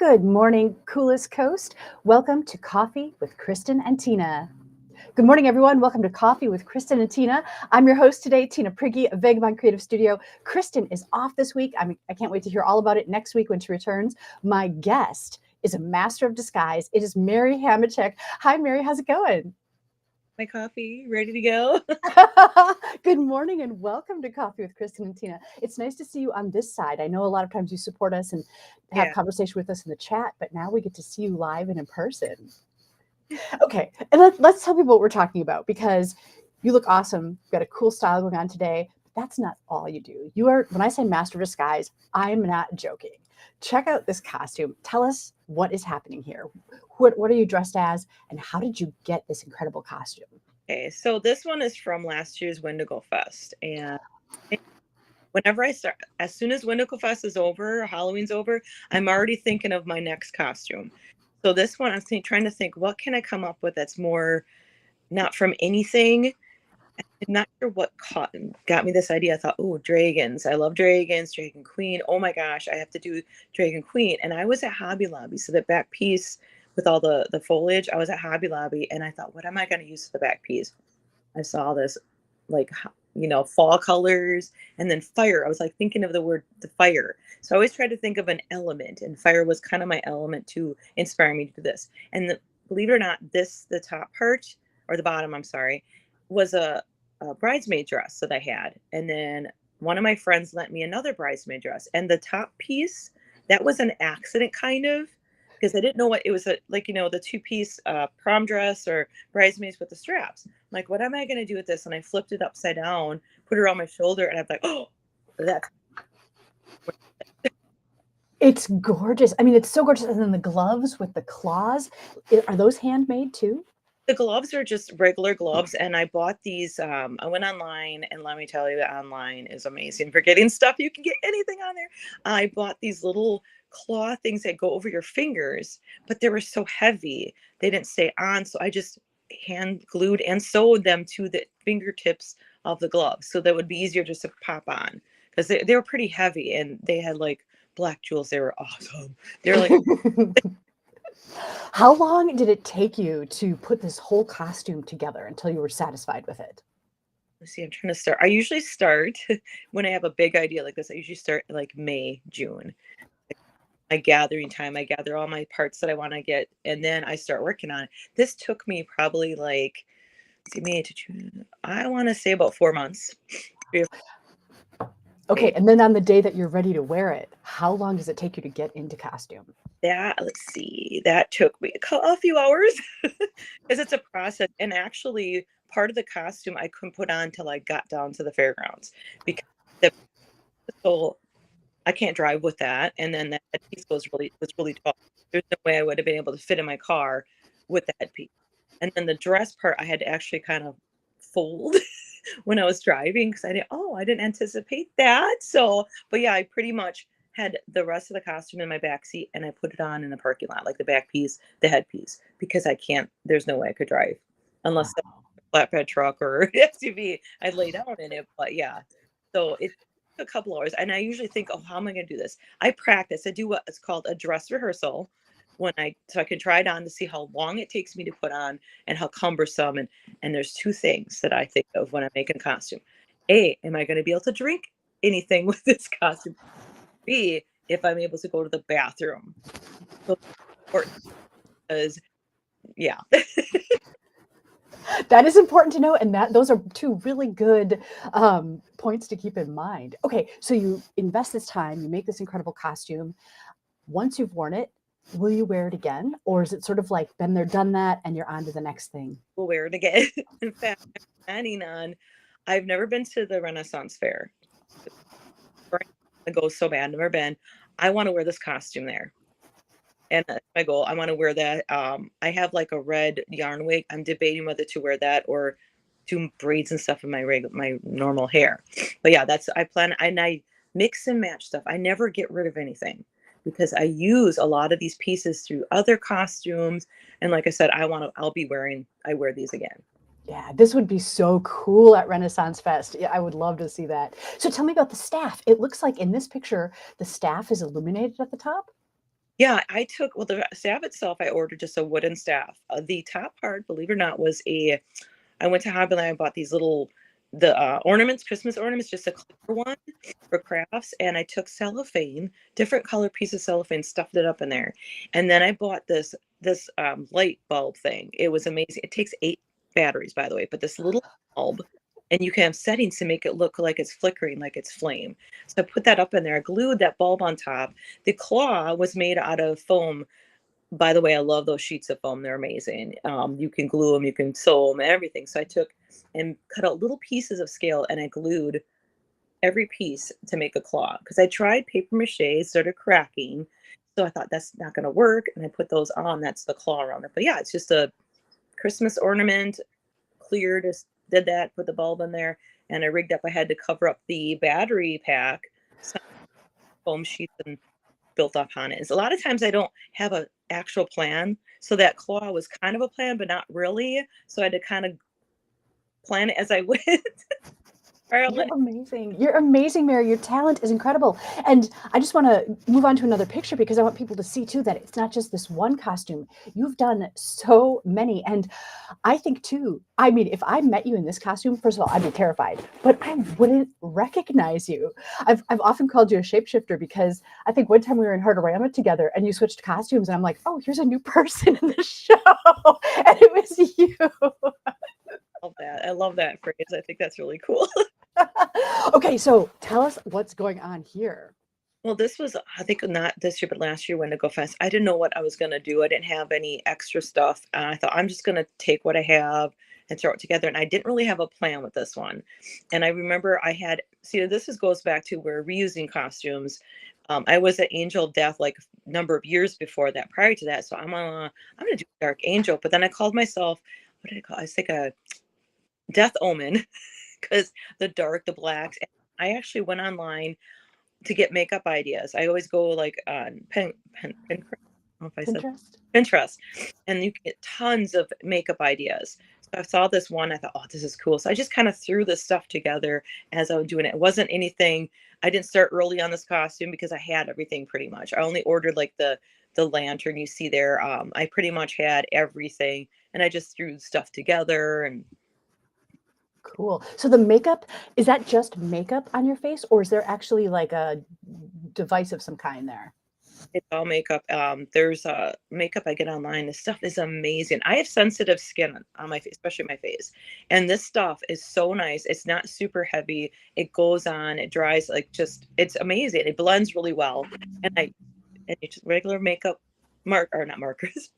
Good morning, coolest coast. Welcome to Coffee with Kristin and Tina. Good morning, everyone. Welcome to Coffee with Kristin and Tina. I'm your host today, Tina Prigge of Vagabond Creative Studio. Kristin is off this week. I can't wait to hear all about it next week when she returns. My guest is a master of disguise. It is Mary Hamachek. Hi, Mary. How's it going? My coffee ready to go. Good morning and welcome to Coffee with Kristin and Tina. It's nice to see you on this side. I know a lot of times you support us and have Yeah. conversation with us in the chat, but now we get to see you live and in person. Okay, and let's tell people what we're talking about because you look awesome. You've got a cool style going on today. But that's not all you do. You are, when I say master of disguise, I'm not joking. Check out this costume. Tell us what is happening here. What are you dressed as, and how did you get this incredible costume? Okay, so this one is from last year's Wendigo Fest, and whenever I start, as soon as Wendigo Fest is over, Halloween's over, I'm already thinking of my next costume. So this one, trying to think, what can I come up with that's more not from anything. I'm not sure what got me this idea. I thought, oh, dragons. I love dragons, Dragon Queen. Oh my gosh, I have to do Dragon Queen. And I was at Hobby Lobby. So the back piece with all the foliage, I was at Hobby Lobby and I thought, what am I going to use for the back piece? I saw this like, fall colors and then fire. I was like thinking of the fire. So I always tried to think of an element, and fire was kind of my element to inspire me to do this. And believe it or not, the top part, or the bottom, I'm sorry, was a bridesmaid dress that I had. And then one of my friends lent me another bridesmaid dress. And the top piece, that was an accident kind of, because I didn't know what it was, the two-piece prom dress or bridesmaids with the straps. I'm like, what am I going to do with this? And I flipped it upside down, put it on my shoulder, and I'm like, oh, that's. It's gorgeous. I mean, it's so gorgeous. And then the gloves with the claws, are those handmade too? The gloves are just regular gloves, and I bought these. I went online, and let me tell you, online is amazing for getting stuff. You can get anything on there. I bought these little claw things that go over your fingers, but they were so heavy they didn't stay on. So I just hand glued and sewed them to the fingertips of the gloves, so that would be easier just to pop on because they were pretty heavy, and they had like black jewels. They were awesome. They're like. How long did it take you to put this whole costume together until you were satisfied with it? Let's see, I'm trying to start. I usually start when I have a big idea like this. I usually start like May, June. My gathering time. I gather all my parts that I want to get, and then I start working on it. This took me probably like, May to June. I want to say about 4 months. Okay, and then on the day that you're ready to wear it, how long does it take you to get into costume? Let's see, that took me a few hours because it's a process. And actually, part of the costume I couldn't put on till I got down to the fairgrounds because so I can't drive with that. And then that piece was really tall. There's no way I would have been able to fit in my car with that piece. And then the dress part I had to actually kind of fold when I was driving because I didn't anticipate that. So, but yeah, I pretty much had the rest of the costume in my back seat and I put it on in the parking lot, like the back piece, the headpiece, because there's no way I could drive unless the flatbed truck or SUV, I'd lay down in it. But yeah, so it took a couple hours. And I usually think, oh, how am I going to do this? I practice. I do what is called a dress rehearsal so I can try it on to see how long it takes me to put on and how cumbersome. And there's two things that I think of when I'm making a costume. A, am I going to be able to drink anything with this costume? B, if I'm able to go to the bathroom. So, because, yeah. That is important to know, and those are two really good points to keep in mind. Okay, so you invest this time, you make this incredible costume. Once you've worn it, will you wear it again? Or is it sort of like been there, done that, and you're on to the next thing? We'll wear it again. In fact, I'm planning on, I've never been to the Renaissance Fair. I go so bad, never been. I want to wear this costume there. And that's my goal. I want to wear that. I have like a red yarn wig. I'm debating whether to wear that or do braids and stuff in my normal hair. But yeah, I plan, and I mix and match stuff. I never get rid of anything because I use a lot of these pieces through other costumes. And like I said, I wear these again. Yeah, this would be so cool at Renaissance Fest. Yeah, I would love to see that. So tell me about the staff. It looks like in this picture, the staff is illuminated at the top. Yeah, I took, well, the staff itself, I ordered just a wooden staff. The top part, believe it or not, was I went to Hobby Lobby and bought these little, ornaments, Christmas ornaments, just a clear one for crafts. And I took cellophane, different color pieces of cellophane, stuffed it up in there. And then I bought this light bulb thing. It was amazing. It takes 8 batteries, by the way, but this little bulb, and you can have settings to make it look like it's flickering, like it's flame. So I put that up in there. I glued that bulb on top. The claw was made out of foam. By the way, I love those sheets of foam. They're amazing. You can glue them, you can sew them, everything. So I took and cut out little pieces of scale and I glued every piece to make a claw. Because I tried paper mache, started cracking. So I thought that's not going to work. And I put those on. That's the claw around it. But yeah, it's just a Christmas ornament, clear, just did that, put the bulb in there. And I rigged up, I had to cover up the battery pack, some foam sheets, and built up on it. And so a lot of times I don't have an actual plan. So that claw was kind of a plan, but not really. So I had to kind of plan it as I went. You're amazing. You're amazing, Mary. Your talent is incredible. And I just want to move on to another picture because I want people to see too that it's not just this one costume. You've done so many. And I think too, I mean, if I met you in this costume, first of all, I'd be terrified, but I wouldn't recognize you. I've often called you a shapeshifter because I think one time we were in Heartorama together and you switched costumes and I'm like, oh, here's a new person in the show. And it was you. I love that phrase. I think that's really cool. Okay, so tell us what's going on here. Well, this was, I think, not this year, but last year, Wendigo Fest. I didn't know what I was going to do. I didn't have any extra stuff. I thought I'm just going to take what I have and throw it together. And I didn't really have a plan with this one. And I remember goes back to where reusing costumes. I was at Angel of Death like a number of years before that, prior to that. So I'm going to do Dark Angel. But then I called myself, what did I call it? I was like a Death Omen because the dark, the blacks. And I actually went online to get makeup ideas. I always go like on Pinterest. I don't know if I said Pinterest, and you get tons of makeup ideas. So I saw this one. I thought, oh, this is cool. So I just kind of threw this stuff together as I was doing it. It wasn't anything. I didn't start early on this costume because I had everything pretty much. I only ordered like the lantern you see there. I pretty much had everything, and I just threw stuff together and. Cool. So the makeup, is that just makeup on your face or is there actually like a device of some kind there? It's all makeup. There's makeup I get online. This stuff is amazing. I have sensitive skin on my face, especially my face. And this stuff is so nice. It's not super heavy. It goes on, it dries, it's amazing. It blends really well. And it's just regular makeup not markers,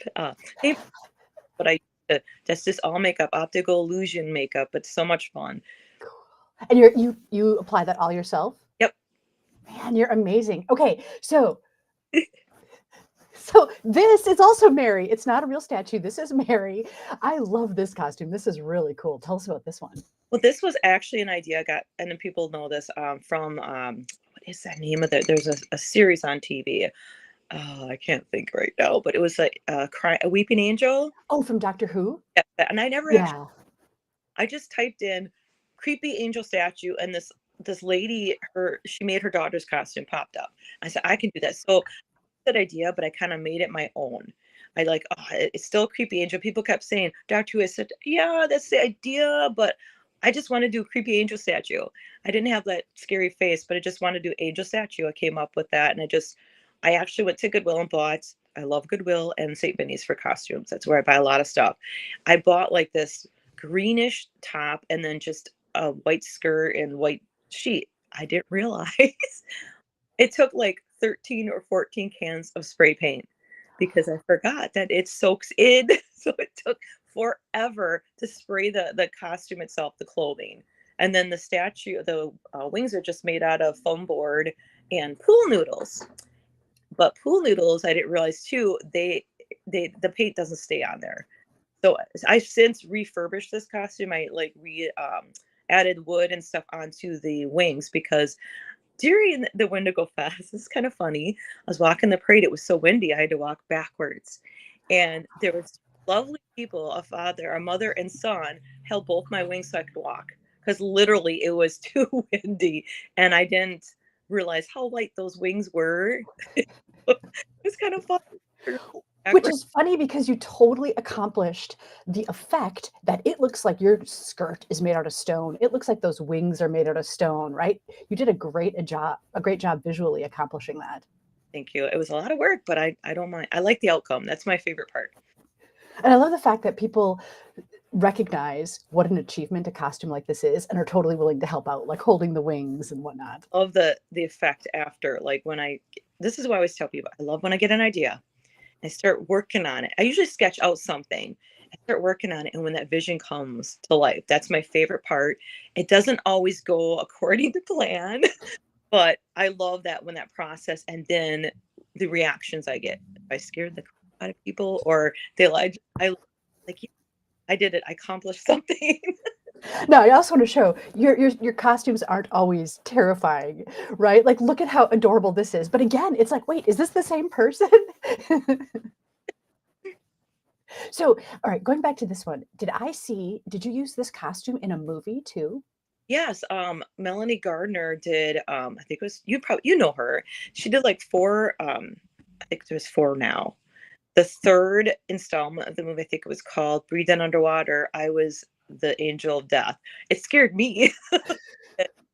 but that's just all makeup, optical illusion makeup. It's so much fun. Cool. And you apply that all yourself? Yep. Man, you're amazing. Okay, so this is also Mary. It's not a real statue. This is Mary. I love this costume. This is really cool. Tell us about this one. Well, this was actually an idea I got, and then people know this from what is that name of it? There's a series on TV. I can't think right now, but it was a weeping angel. Oh, from Doctor Who? Yeah, and I never I just typed in creepy angel statue, and this lady, she made her daughter's costume popped up. I said, I can do that. So that idea, but I kind of made it my own. It's still a creepy angel. People kept saying, Doctor Who. I said, yeah, that's the idea, but I just want to do a creepy angel statue. I didn't have that scary face, but I just wanted to do angel statue. I came up with that, and I actually went to Goodwill and bought, I love Goodwill and St. Vinny's for costumes. That's where I buy a lot of stuff. I bought like this greenish top and then just a white skirt and white sheet. I didn't realize it took like 13 or 14 cans of spray paint because I forgot that it soaks in. So it took forever to spray the costume itself, the clothing. And then the statue, the wings are just made out of foam board and pool noodles. But pool noodles, I didn't realize too, the paint doesn't stay on there. So I've since refurbished this costume. I added wood and stuff onto the wings because during the Wendigo Fest, it's kind of funny. I was walking the parade. It was so windy. I had to walk backwards. And there was lovely people, a mother and son, held both my wings so I could walk because literally it was too windy. And I didn't realize how light those wings were. It's kind of fun. Which is funny because you totally accomplished the effect that it looks like your skirt is made out of stone. It looks like those wings are made out of stone, right? You did a great job visually accomplishing that. Thank you. It was a lot of work, but I don't mind. I like the outcome. That's my favorite part. And I love the fact that people recognize what an achievement a costume like this is and are totally willing to help out, like holding the wings and whatnot. Of the effect after, like when this is what I always tell people. I love when I get an idea. I start working on it. I usually sketch out something. I start working on it, and when that vision comes to life, that's my favorite part. It doesn't always go according to plan, but I love that when that process and then the reactions I get. If I scared the crap out of people, or they like, yeah, I did it. I accomplished something. No, I also want to show your costumes aren't always terrifying, right? Like, look at how adorable this is. But again, it's like, wait, is this the same person? So, all right, going back to this one, did you use this costume in a movie too? Yes, Melanie Gardner did, I think it was, you know her. She did like four, I think there's four now. The third installment of the movie, I think it was called Breathe In Underwater. I was the angel of death. It scared me.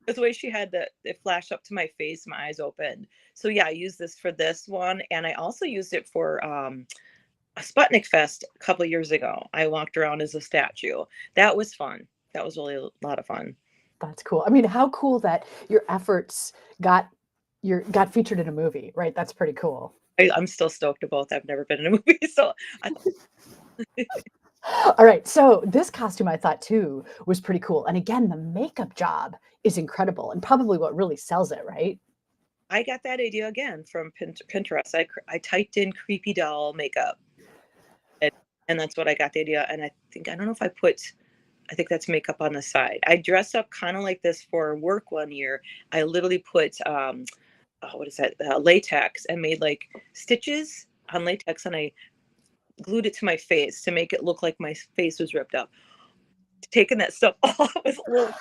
The way she had it flash up to my face, my eyes opened. So yeah, I used this for this one, and I also used it for a Sputnik Fest a couple of years ago. I walked around as a statue. That was fun. That was really a lot of fun. That's cool. I mean, how cool that your efforts got featured in a movie, right? That's pretty cool. I'm still stoked about that. I've never been in a movie, so All right, so this costume I thought too was pretty cool. And again, the makeup job is incredible and probably what really sells it, right? I got that idea again from Pinterest. I typed in creepy doll makeup, and, and that's what I got the idea. And I don't know if I think that's makeup on the side. I dressed up kind of like this for work one year. I literally put what is that, latex, and made like stitches on latex, and I glued it to my face to make it look like my face was ripped up. Taking that stuff off was a little,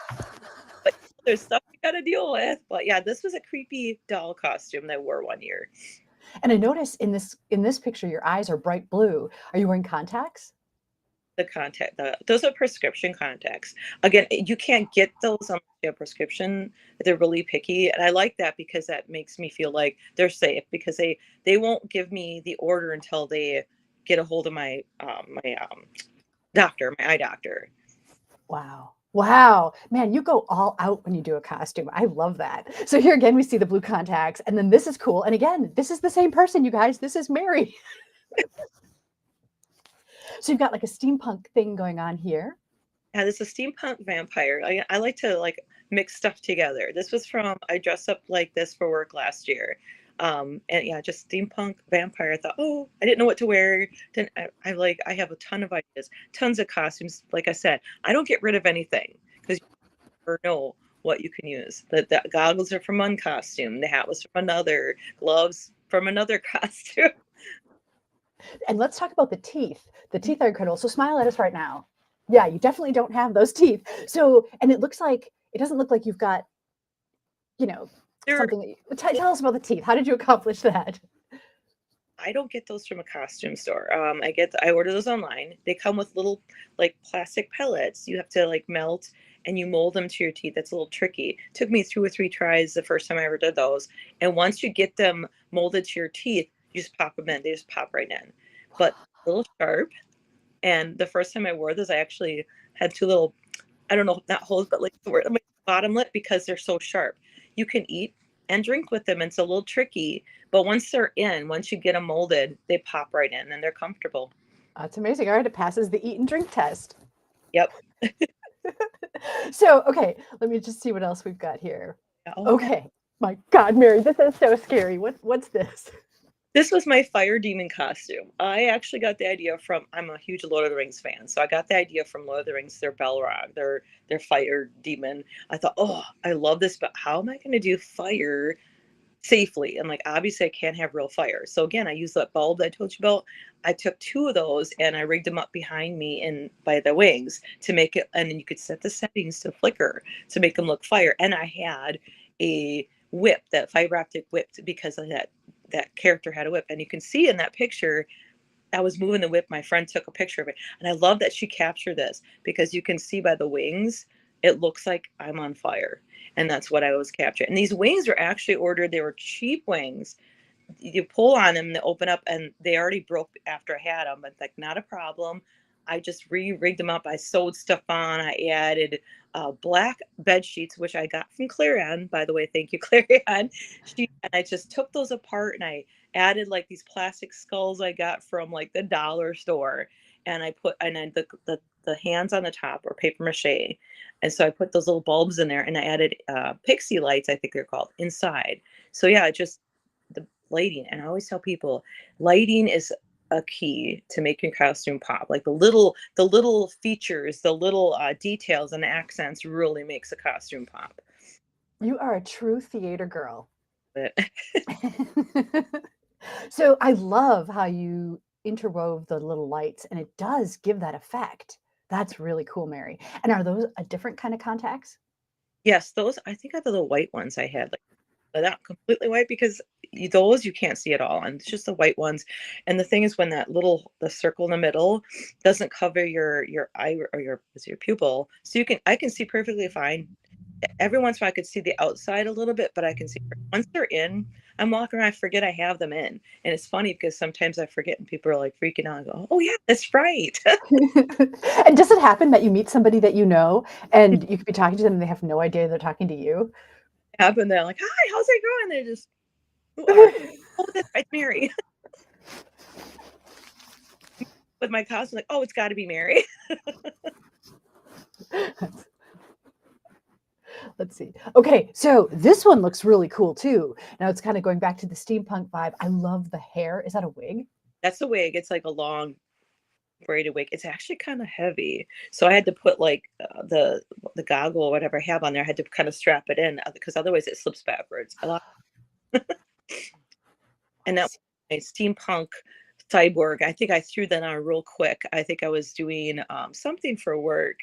but there's stuff you gotta deal with. But yeah, this was a creepy doll costume that I wore one year. And I notice in this picture, your eyes are bright blue. Are you wearing contacts? Those are prescription contacts. Again, you can't get those unless you have prescription. They're really picky, and I like that because that makes me feel like they're safe, because they won't give me the order until they get a hold of my doctor, my eye doctor. Wow. Wow. Man, you go all out when you do a costume. I love that. So here again, we see the blue contacts, and then this is cool. And again, this is the same person, you guys. This is Mary. So you've got like a steampunk thing going on here. Yeah, this is a steampunk vampire. I like to like mix stuff together. This was from, I dressed up like this for work last year. And yeah, just steampunk vampire. I thought, oh, I didn't know what to wear. Then I have a ton of ideas, tons of costumes. Like I said, I don't get rid of anything because you never know what you can use. The goggles are from one costume, the hat was from another, gloves from another costume. And let's talk about the teeth. The teeth are incredible. So smile at us right now. Yeah, you definitely don't have those teeth. So, and it doesn't look like you've got, something. Tell us about the teeth. How did you accomplish that? I don't get those from a costume store. I order those online. They come with little like plastic pellets. You have to like melt and you mold them to your teeth. That's a little tricky. It took me 2 or 3 tries the first time I ever did those. And once you get them molded to your teeth, you just pop them in. They just pop right in. But a little sharp. And the first time I wore those, I actually had 2 little, I don't know, not holes, but like my bottom lip, because they're so sharp. You can eat and drink with them. It's a little tricky, but once you get them molded, they pop right in and they're comfortable. That's amazing. All right, it passes the eat and drink test. Yep. So, okay, let me just see what else we've got here. Oh, okay. My God, Mary, this is so scary. What's this? This was my fire demon costume. I actually got the idea from, I'm a huge Lord of the Rings fan. So I got the idea from Lord of the Rings, their Balrog, their fire demon. I thought, oh, I love this, but how am I going to do fire safely? And like, obviously I can't have real fire. So again, I used that bulb I told you about. I took 2 of those and I rigged them up behind me and by the wings to make it, and then you could set the settings to flicker to make them look fire. And I had a whip, that fiber optic whip, because of that that character had a whip. And you can see in that picture, I was moving the whip. My friend took a picture of it. And I love that she captured this because you can see by the wings, it looks like I'm on fire. And that's what I was capturing. And these wings were actually ordered. They were cheap wings. You pull on them, they open up, and they already broke after I had them. But like, not a problem. I just rigged them up. I sewed stuff on. I added black bed sheets, which I got from Clarion, by the way. Thank you, Clarion. And I just took those apart, and I added like these plastic skulls I got from like the dollar store, and I put the hands on the top were paper mache, and so I put those little bulbs in there, and I added pixie lights, I think they're called, inside. So yeah, just the lighting. And I always tell people, lighting is a key to making costume pop. Like the little features, the little details and accents really makes a costume pop. You are a true theater girl. But So I love how you interwove the little lights, and it does give that effect. That's really cool, Mary. And are those a different kind of contacts? yes, those, I think, are the white ones I had. Like, but not completely white, because those you can't see at all, and it's just the white ones. And the thing is, when the circle in the middle doesn't cover your eye or your pupil, so I can see perfectly fine. Every once in a while I could see the outside a little bit, but I can see once they're in, I'm walking around, I forget I have them in. And it's funny because sometimes I forget and people are like freaking out. I go, oh yeah, that's right. And does it happen that you meet somebody that you know and you could be talking to them and they have no idea they're talking to you? Happen, they're like, hi, how's it going? They're just, who are you? Oh, that's right, Mary. With my costume, like, oh, it's got to be Mary. Let's see. Okay, so this one looks really cool too. Now it's kind of going back to the steampunk vibe. I love the hair. Is that a wig? That's the wig. It's like a long braided wig. It's actually kind of heavy, so I had to put like the goggle or whatever I have on there. I had to kind of strap it in because otherwise it slips backwards. And that a steampunk cyborg. I think I threw that on real quick. I think I was doing something for work,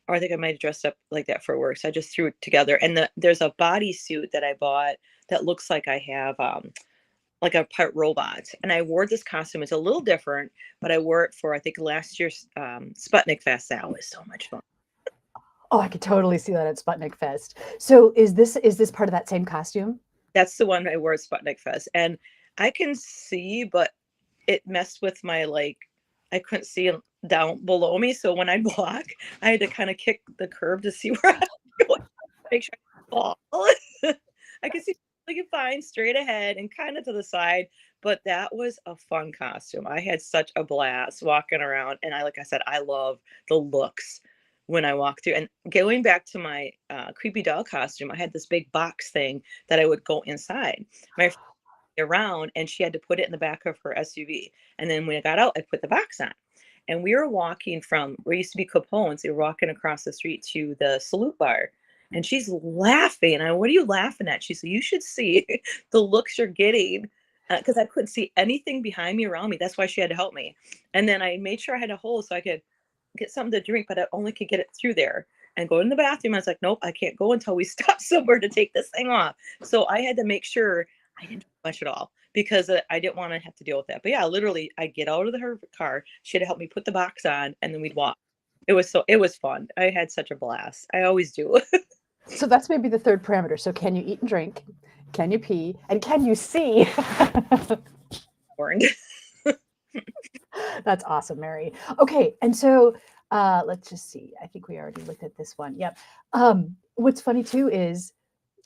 or I think I might have dressed up like that for work. So I just threw it together. And there's a bodysuit that I bought that looks like I have like a part robot. And I wore this costume. It's a little different, but I wore it for, I think, last year's Sputnik Fest. That was so much fun. Oh, I could totally see that at Sputnik Fest. So is this part of that same costume? That's the one I wore at Sputnik Fest. And I can see, but it messed with my, like, I couldn't see down below me. So when I walk, I had to kind of kick the curb to see where I was going. Make sure I fall. I could see really fine straight ahead and kind of to the side. But that was a fun costume. I had such a blast walking around. And like I said, I love the looks when I walk through. And going back to my creepy doll costume, I had this big box thing that I would go inside. My friend around, and she had to put it in the back of her SUV. And then when I got out, I put the box on. And we were walking from where used to be Capone's. We were walking across the street to the Salute Bar. And she's laughing. What are you laughing at? She said, you should see the looks you're getting. Because I couldn't see anything behind me, around me. That's why she had to help me. And then I made sure I had a hole so I could get something to drink, but I only could get it through there. And go in the bathroom. I was like, nope, I can't go until we stop somewhere to take this thing off. So I had to make sure I didn't do much at all because I didn't want to have to deal with that. But yeah, literally, I get out of her car. She had to help me put the box on, and then we'd walk. It was fun. I had such a blast. I always do. So that's maybe the third parameter. So can you eat and drink? Can you pee? And can you see? That's awesome, Mary. Okay, and so let's just see. I think we already looked at this one. Yep. What's funny too is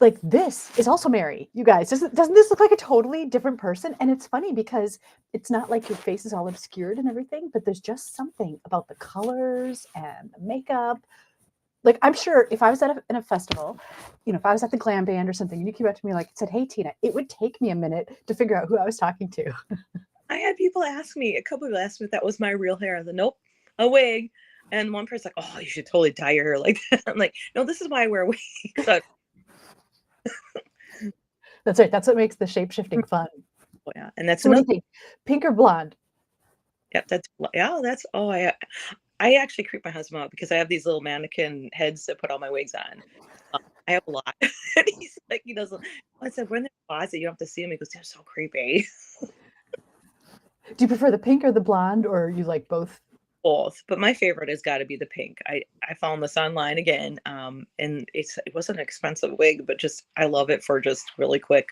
like this is also Mary. You guys, doesn't this look like a totally different person? And it's funny because it's not like your face is all obscured and everything, but there's just something about the colors and the makeup. Like I'm sure if I was in a festival, if I was at the glam band or something, and you came up to me like said, "Hey Tina," it would take me a minute to figure out who I was talking to. I had people ask me, a couple of people asked me if that was my real hair. I said, nope, a wig. And one person's like, oh, you should totally dye your hair like that. I'm like, no, this is why I wear wigs. So, that's right. That's what makes the shape-shifting fun. oh, yeah. And that's so what do you think? Pink or blonde? Yep, I actually creep my husband out because I have these little mannequin heads that put all my wigs on. I have a lot. And he's like, he doesn't. I said, we're in the closet. You don't have to see them. He goes, they're so creepy. Do you prefer the pink or the blonde, or you like both? Both, but my favorite has got to be the pink. I found this online again, and it wasn't an expensive wig, but just I love it for just really quick.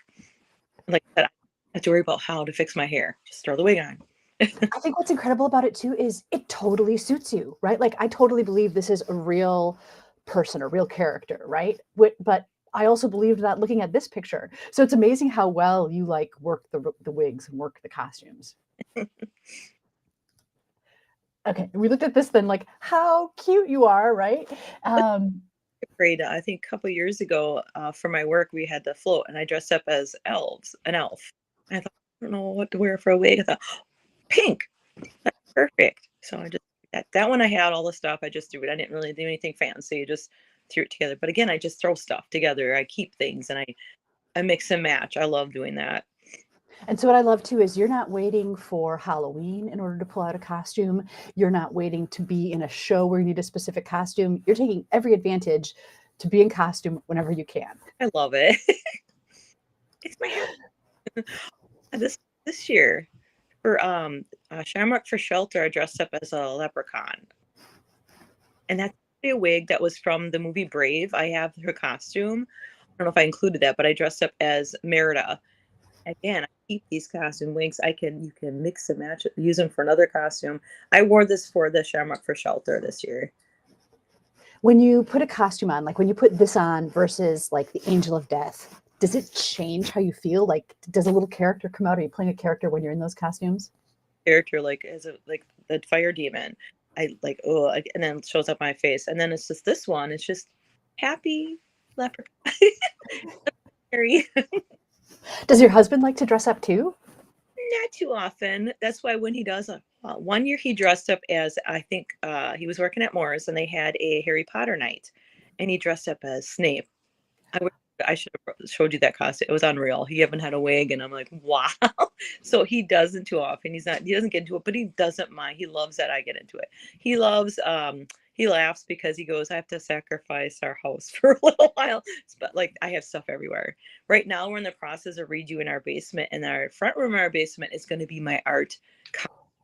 Like I said, I don't have to worry about how to fix my hair. Just throw the wig on. I think what's incredible about it too is it totally suits you, right? Like I totally believe this is a real person, a real character, right? But I also believed that looking at this picture. So it's amazing how well you like work the wigs and work the costumes. Okay, we looked at this then, like how cute you are, right? Great. I think a couple years ago, for my work, we had the float, and I dressed up as an elf. And I thought, I don't know what to wear for a wig. I thought, pink, that's perfect. So I just that one I had all the stuff. I just threw it. I didn't really do anything fancy. I just threw it together. But again, I just throw stuff together. I keep things and I mix and match. I love doing that. And so what I love too is you're not waiting for Halloween in order to pull out a costume. You're not waiting to be in a show where you need a specific costume. You're taking every advantage to be in costume whenever you can. I love it. It's my hair. This year for Shamrock for Shelter, I dressed up as a leprechaun, and that's a wig that was from the movie Brave. I have her costume. I don't know if I included that, but I dressed up as Merida. Again, I keep these costume wigs. You can mix and match it, use them for another costume. I wore this for the Shamrock for Shelter this year. When you put a costume on, like when you put this on versus like the Angel of Death, does it change how you feel? Like, does a little character come out? Are you playing a character when you're in those costumes? Character like like the fire demon. I like and then it shows up my face, and then it's just this one. It's just happy leprechaun. Does your husband like to dress up too? Not too often. That's why when he does, one year he dressed up as, I think he was working at Moore's and they had a Harry Potter night and he dressed up as Snape. I should have showed you that costume. It was unreal. He even had a wig and I'm like, wow. So he doesn't too often. He doesn't get into it, but he doesn't mind. He loves that I get into it. He loves, he laughs because he goes, I have to sacrifice our house for a little while. But like I have stuff everywhere. Right now we're in the process of redoing our basement, and our front room of our basement is going to be my art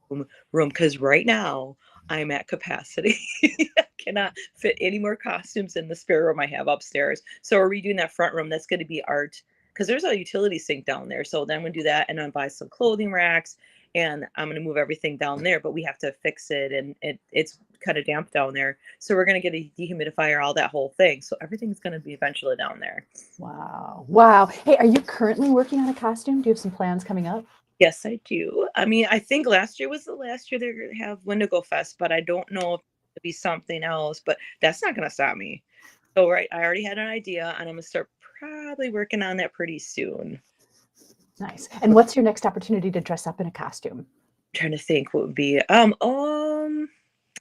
room because right now I'm at capacity. I cannot fit any more costumes in the spare room I have upstairs. So we're redoing that front room. That's going to be art because there's a utility sink down there. So then we do that and then buy some clothing racks, and I'm going to move everything down there, but we have to fix it, and it's kind of damp down there. So we're going to get a dehumidifier, all that whole thing. So everything's going to be eventually down there. Wow. Wow. Hey, are you currently working on a costume? Do you have some plans coming up? Yes, I do. I mean, I think last year was the last year they're going to have Wendigo Fest, but I don't know if it'll be something else, but that's not going to stop me. So, right, I already had an idea, and I'm going to start probably working on that pretty soon. Nice. And what's your next opportunity to dress up in a costume? I'm trying to think what would be.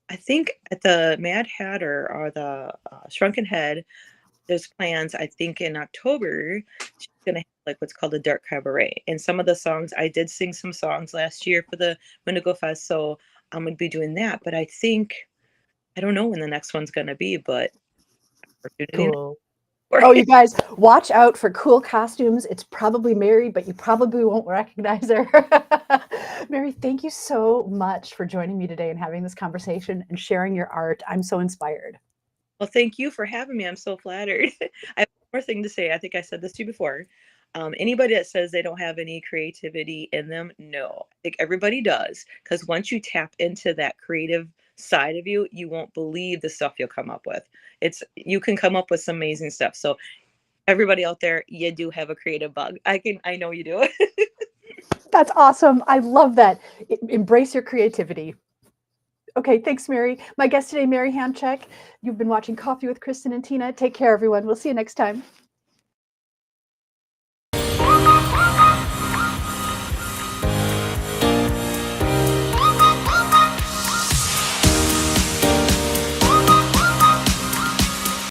I think at the Mad Hatter or the Shrunken Head, there's plans. I think in October she's gonna have like what's called a dark cabaret, and some of the songs I did sing some songs last year for the Wendigo Fest, so I'm gonna be doing that. But I think I don't know when the next one's gonna be, but cool. Oh, you guys, watch out for cool costumes. It's probably Mary, but you probably won't recognize her. Mary, thank you so much for joining me today and having this conversation and sharing your art. I'm so inspired. Well, thank you for having me. I'm so flattered. I have one more thing to say. I think I said this to you before. Anybody that says they don't have any creativity in them, no. I think everybody does. Because once you tap into that creative side of you, you won't believe the stuff you'll come up with. You can come up with some amazing stuff. So everybody out there, you do have a creative bug. I know you do. That's awesome. I love that. Embrace your creativity. Okay, thanks, Mary. My guest today, Mary Hamachek. You've been watching Coffee with Kristin and Tina. Take care, everyone. We'll see you next time.